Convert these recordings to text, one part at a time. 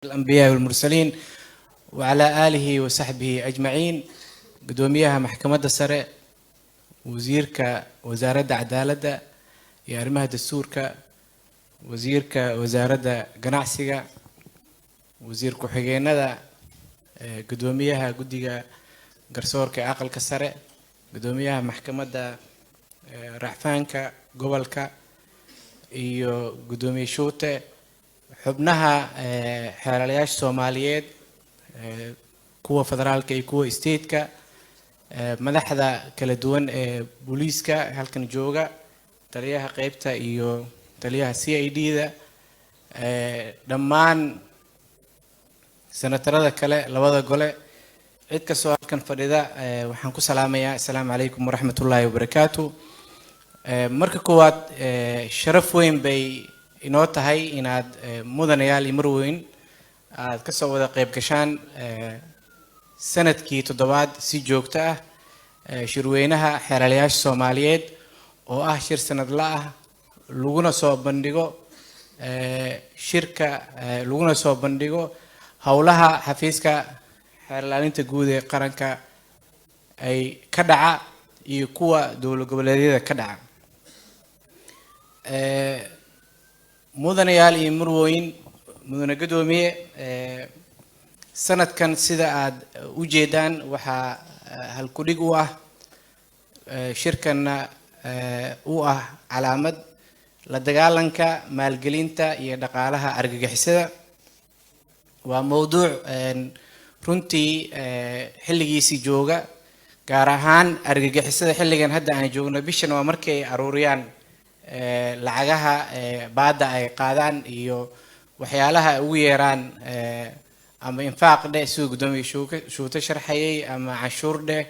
الأنبياء والمرسلين وعلى آله وصحبه أجمعين. قدوميها محكمة السرع وزيرك وزارة عدالة يا أرمها دستورك وزيرك وزارة قناعسية وزيرك حجينا قدوميها قدية قرصورك عقل كسرع قدوميها محكمة رحفانك قبلك iyo gudoomiye shuute xubnaha xeelalayaasha Soomaaliyeed kuwa federaalka iyo kuwa state-ka madaxda kala duwan ee booliiska halkan jooga taliyaha qaybta iyo taliyaha CID-da dhammaan senatarada kale labada gole cid ka soo halkan fadhida waxaan ku salaamayaa assalaamu calaykum waraxmatullaahi wabarakaatuh. marka koowaad sharaf weyn bay inoo tahay inaad mudanayaal iyo marweyn aad ka soo wada qayb gashaan sanadkii toddobaad si joogto ah shirweynaha xeelalayaasha Soomaaliyeed oo ah shir sanadle ah laguna soo bandhigo shirka laguna soo bandhigo howlaha xafiiska xeelalaynta guud ee qaranka ay ka dhaca iyo kuwa dowlad goboleedyada ka dhaca. mudanayaal iyo marweyn mudane gudoomiye sanadkan sida aad u jeedaan waxaa halkudhig u ah shirkana u ah calaamad la dagaalanka maalgelinta iyo dhaqaalaha argagixisada. waa mowduuc runtii xilligiisii jooga gaar ahaan argagixisada xilligan hadda aan joogno bishan waa markay ay aruuriyaan lacagaha baada ay qaadaan iyo waxyaalaha ugu yeeraan ama infaaq dheh sida gudoomiye shuute sharxayay ama canshuur dheh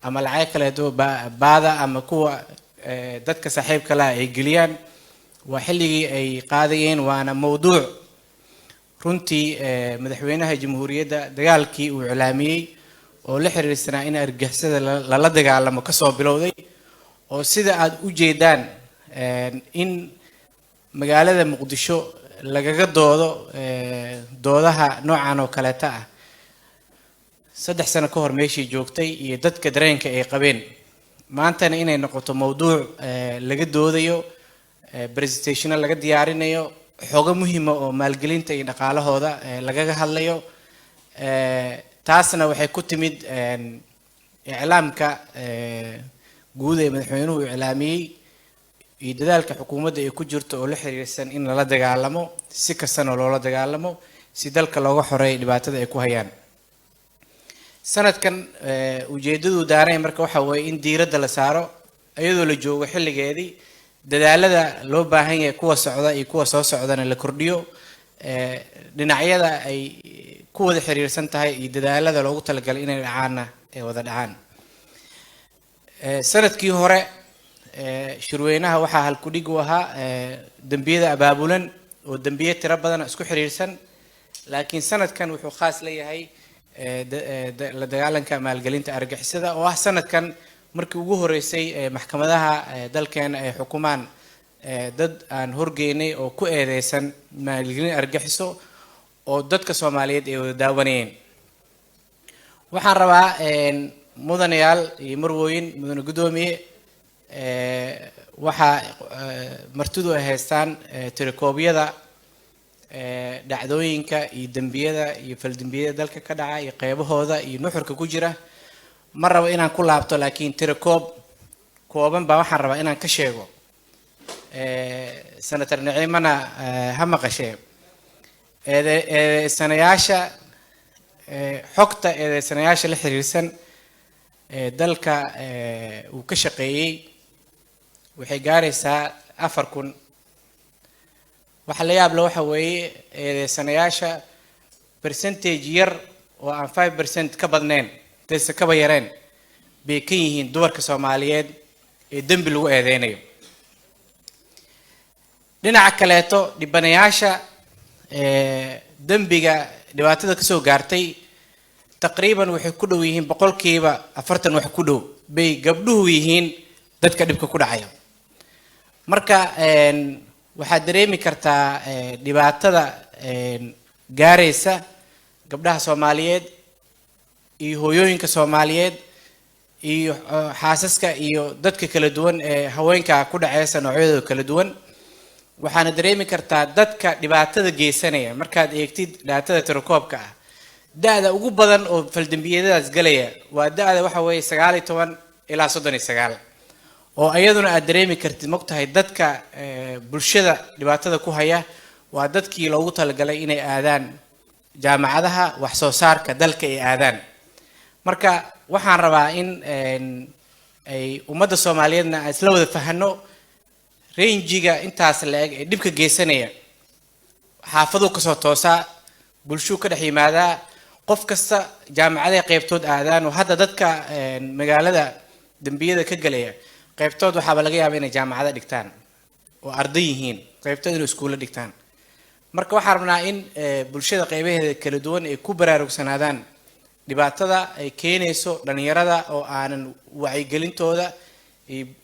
ama lacag kale baada ama kuwa dadka saaxiibka la ay geliyaan waa xilligii ay qaadayeen waana mowduuc runtii madaxweynaha jamhuuriyadda dagaalkii uu iclaamiyay oo la xiriirsanaa in argagixisada lala dagaalamo ka soo bilowday oo sida aad u jeedaan in magaalada Muqdisho lagaga doodo doodaha noocan oo kale ah 3 sano ka hor meeshii joogtay iyo dadka dareenka ay qabeen maantana inay noqoto mowduuc laga doodayo presentation laga diyaarinayo xogo muhiim ah oo maalgelinta iyo dhaqaalahooda lagaga hadlayo. taasna waxay ku timid iclaamka guud ee madaxweynuhu iclaamiyay iyo dadaalka xukuumadda ay ku jirto oo la xiriirsan in la dagaalamo si kastana loola dagaalamo si dalka looga xoreeyo dhibaatada ay ku hayaan. sanadkan ujeedadu daaray marka waxa weeye in diiradda la saaro iyadoo la joogo xilligeedii dadaalada loo baahan yahay kuwa socda iyo kuwa soo socdana la kordhiyo dhinacyada ay ku wada xiriirsan tahay iyo dadaalada loogu talagalay inay dhacaana ay wada dhacaan. sanadkii hore shirweynaha waxaa halkudhig u ahaa dambiyada abaabulan oo dambiye tiro badan isku xiriirsan laakiin sanadkan wuxuu khaas leeyahay la dagaalanka maalgelinta argagixisada oo ah sanadkan markii ugu horeysay maxkamadaha dalkeena ay xukumaan dad aan horgeynay oo ku eedeysan maalgelin argagixiso oo dadka Soomaaliyeed ay wada daawanayeen. waxaan rabaa mudanayaal iyo marweyn mudane gudoomiye waxa martidu ay haystaan tirikoobyada dhacdooyinka iyo dambiyada iyo faldambiyada dalka ka dhaca iyo qaybahooda iyo nuxurka ku jira ma rabo inaan ku laabto laakiin tirikoob kooban baa waxaan rabaa inaan ka sheego senator Naciimana ha maqashee eedeysanayaasha xogta eedeysanayaasha la xiriirsan dalka uu ka shaqeeyay waxay gaaraysaa 4,000. waxa la yaab leh waxa weeye eedeysanayaasha percentage yar oo aan 5% ka badnayn dadka ka yareen bay ka yihiin dumarka Soomaaliyeed ee dambi lagu eedeynayo. dhinaca kaleeto dhibanayaasha dambiga dhibaatada ka soo gaartay taqriiban waxay ku dhow yihiin 40% wax ku dhow bay gabdhuhu yihiin dadka dhibka ku dhacaya. marka waxaad dareemi kartaa dhibaatada gaaraysa gabdhaha Soomaaliyeed iyo hooyooyinka Soomaaliyeed iyo xaasaska iyo dadka kala duwan ee haweenka ku dhacaysa noocyadooda kala duwan waxaana dareemi kartaa dadka dhibaatada geysanaya markaad eegtid dhaatada tirakoobka ah da'da ugu badan oo faldambiyadaas galaya waa da'da waxa weeye 19 ilaa 39 oo ayaduna aad dareemi kartid mogtahay dadka bulshada dhibaatada ku haya waa dadkii loogu talagalay inay aadaan jaamacadaha wax soo saarka dalka ay aadaan marka waxaan rabaa in ay ummadda Soomaaliyeedna isla wada fahano range-ga intaas leeg ee dhibka geysanaya xaafadu ka soo toosa bulsho ka dhex yimaada qof kasta jaamacadaha qaybtood aadaan oo hadda dadka magaalada dambiyada ka galaya qaybtood waxa laga yaabaa inay jaamacada dhigtaan oo arday yihiin qaybtood inay iskuul dhigtaan marka waxaan rabnaa in bulshada qaybaheeda kala duwan ay ku baraarugsanaadaan dhibaatada ay keenayso dhalinyarada oo aanan wacyigelintooda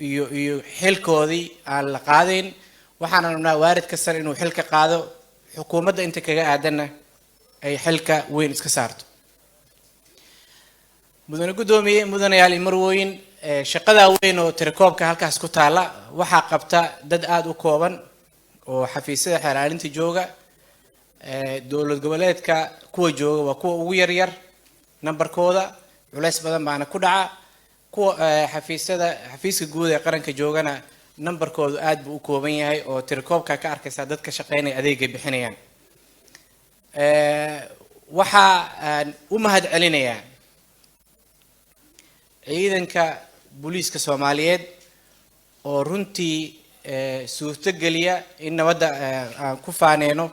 iyo xilkoodii aan la qaadayn waxaan rabnaa waalid kasta inuu xilka qaado xukuumadda inta kaga aadanna ay xilka weyn iska saarto mudane gudoomiye mudanayaal marwooyin shaqada weyn oo tirakoobka halkaas ku taala waxa qabta dad aad u kooban oo xafiisyada xeelaalinta jooga dowlad goboleedka kuwa jooga waa kuwa ugu yar yar nambarkooda culays badan baana ku dhaca kuwa xafiiska guud ee qaranka joogana nambarkoodu aad buu u kooban yahay oo tirakoobka ka arkaysa dadka shaqeynaya adeega bixinayaan waxa aan u mahad celinayaa ciidanka booliiska Soomaaliyeed oo runtii suurto geliya in nabadda aan ku faaneyno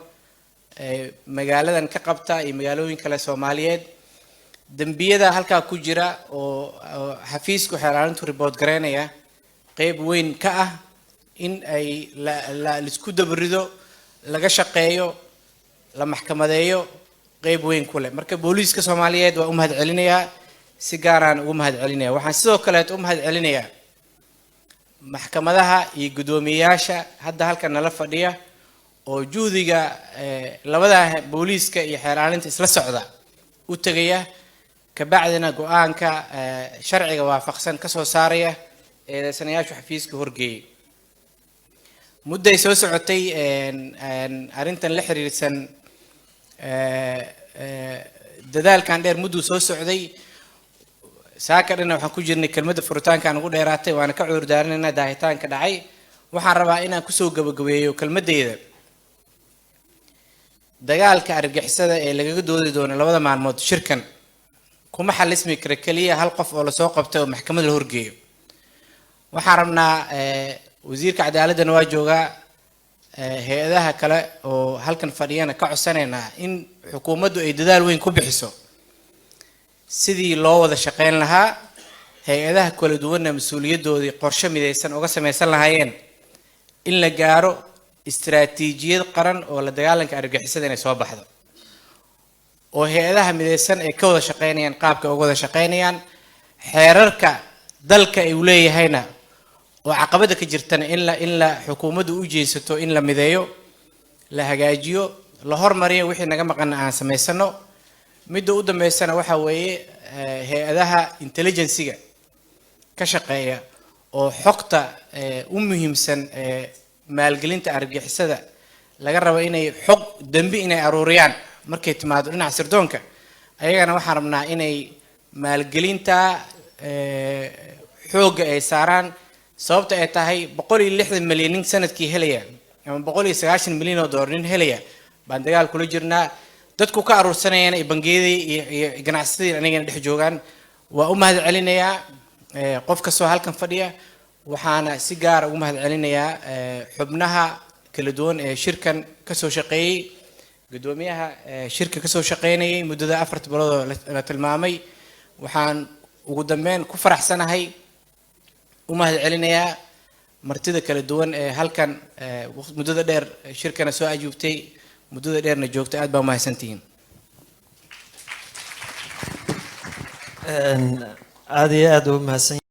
magaaladan ka qabta iyo magaalooyin kale Soomaaliyeed dambiyada halka ku jira oo xafiisku xeelaalintu report gareynaya qayb weyn ka ah in ay la isku dabrido laga shaqeeyo la maxkamadeeyo qayb weyn ku leh marka booliiska Soomaaliyeed waa u mahad celinayaa si gaar ah ugu mahad celinayaa waxaan sidoo kale u mahad celinayaa maxkamadaha iyo gudoomiyaasha hadda halkan nala fadhiya oo juhdiga labada booliiska iyo xeelaalinta isla socda u tagaya kabacdina go'aanka sharciga waafaqsan ka soo saaraya ee sanayaashu xafiiska horgeeyay mudday soo socotay arintan la xiriirsan dadaalkan dheer muddo soo socday saakadina waxaan ku jirnay kelmadda furitaankan ugu dheeraatay waana ka cudur daaranaynaa daahitaanka dhacay waxaan rabaa inaan ku soo gabagabeeyo kelmaddeeda dagaalka argagixisada ee lagaga doodi doono labada maalmood shirkan kuma xalismi kara kaliya hal qof oo la soo qabtay oo maxkamadda la horgeeyo waxaan rabnaa wasiirka cadaaladda waa jooga hay'adaha kale oo halkan fadhiyana ka codsanayna in xukuumaddu ay dadaal weyn ku bixiso sidii loo wada shaqeyn lahaa hay'adaha kala duwan mas'uuliyadoodii qorshe midaysan uga sameeysan lahaayeen in la gaaro istiraatiijiyad qaran oo la dagaalanka argagixisada inay soo baxdo oo hay'adaha midaysan ay ka wada shaqeynayaan qaabka uga wada shaqeynayaan xeerarka dalka ay u leeyahayna oo caqabada ka jirtana in la xukuumaddu u jeesato in la mideeyo la hagaajiyo la hormariyo wixii naga maqan aan sameysano midda u dambeysana waxa weeye hay'adaha intelligence-ga ka shaqeeya oo xogta u muhiimsan maalgelinta argagixisada laga rabo inay xog dambi inay aruuriyaan markay timaado dhinaca sirdoonka ayagana waxaan rabnaa inay maalgelinta xooga ay saaraan sababta ay tahay 160 milyan sanadkii helaya ama 190 milyan oo dollar helaya baan dagaal kula jirnaa dadku ka aruursanayaan ay bangiyada iyo ganacsatada anigana dhex joogaan waa u mahad celinayaa qof kastoo halkan fadhiya waxaana si gaar ah ugu mahad celinayaa xubnaha kala duwan ee shirkan ka soo shaqeeyay gudoomiyaha shirka ka soo shaqeynayay muddada 4 bilood oo la tilmaamay waxaan ugu dambeyn ku faraxsanahay u mahad celinayaa martida kala duwan ee halkan muddada dheer shirkana soo ajuubtay muddada dheerna joogtay aad baa u mahadsantihiin aad iyo aad u mahadsan